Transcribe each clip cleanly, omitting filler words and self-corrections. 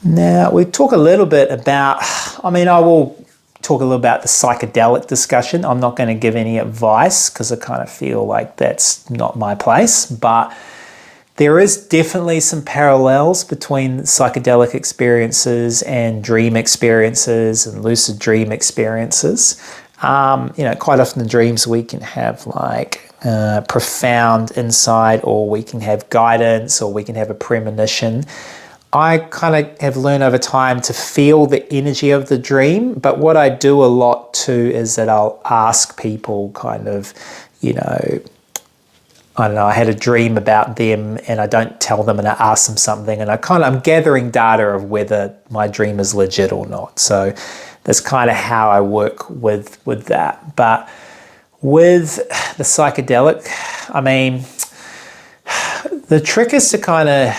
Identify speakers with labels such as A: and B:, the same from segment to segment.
A: Now, we talk a little bit about, I will talk a little about the psychedelic discussion. I'm not going to give any advice because I kind of feel like that's not my place, but there is definitely some parallels between psychedelic experiences and dream experiences and lucid dream experiences. Quite often in dreams we can have like profound insight, or we can have guidance, or we can have a premonition. I kind of have learned over time to feel the energy of the dream, but what I do a lot too is that I'll ask people kind of, I don't know, I had a dream about them and I don't tell them, and I ask them something, and I'm gathering data of whether my dream is legit or not. So that's kind of how I work with that. But with the psychedelic, the trick is to kind of,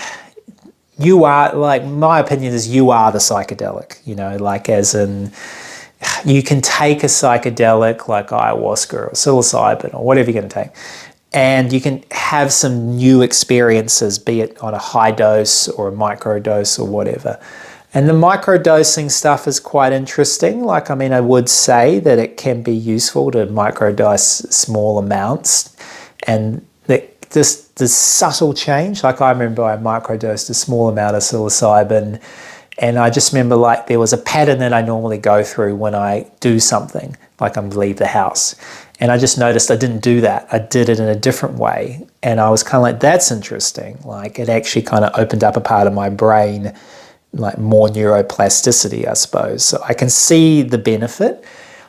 A: my opinion is you are the psychedelic, like as in, you can take a psychedelic like ayahuasca or psilocybin or whatever you're going to take, and you can have some new experiences, be it on a high dose or a micro dose or whatever. And the microdosing stuff is quite interesting. I would say that it can be useful to microdose small amounts, and the subtle change. Like, I remember I microdosed a small amount of psilocybin, and I just remember like there was a pattern that I normally go through when I do something, like I'm leave the house. And I just noticed I didn't do that. I did it in a different way. And I was kind of like, that's interesting. Like, it actually kind of opened up a part of my brain, like more neuroplasticity, I suppose. So I can see the benefit.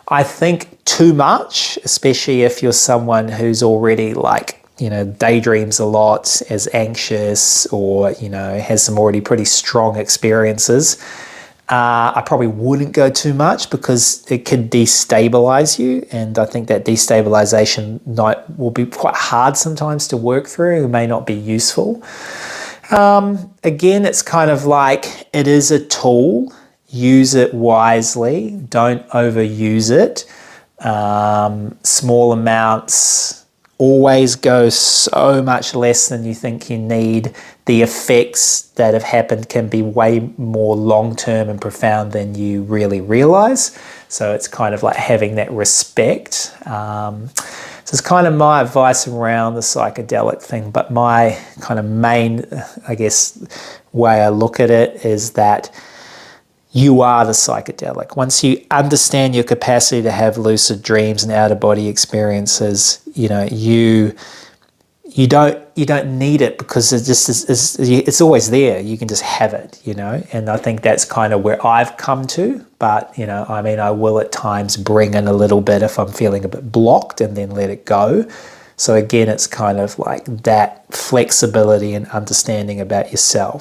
A: I think too much, especially if you're someone who's already like, daydreams a lot, is anxious, or, has some already pretty strong experiences, I probably wouldn't go too much because it could destabilize you. And I think that destabilization will be quite hard sometimes to work through. It may not be useful. Again, it's kind of like, it is a tool. Use it wisely. Don't overuse it. Small amounts. Always go so much less than you think you need. The effects that have happened can be way more long-term and profound than you really realize. So it's kind of like having that respect. So it's kind of my advice around the psychedelic thing. But my kind of main, way I look at it is that you are the psychedelic. Once you understand your capacity to have lucid dreams and out-of-body experiences, you don't need it, because it's always there. You can just have it, And I think that's kind of where I've come to. But I will at times bring in a little bit if I'm feeling a bit blocked, and then let it go. So again, it's kind of like that flexibility and understanding about yourself.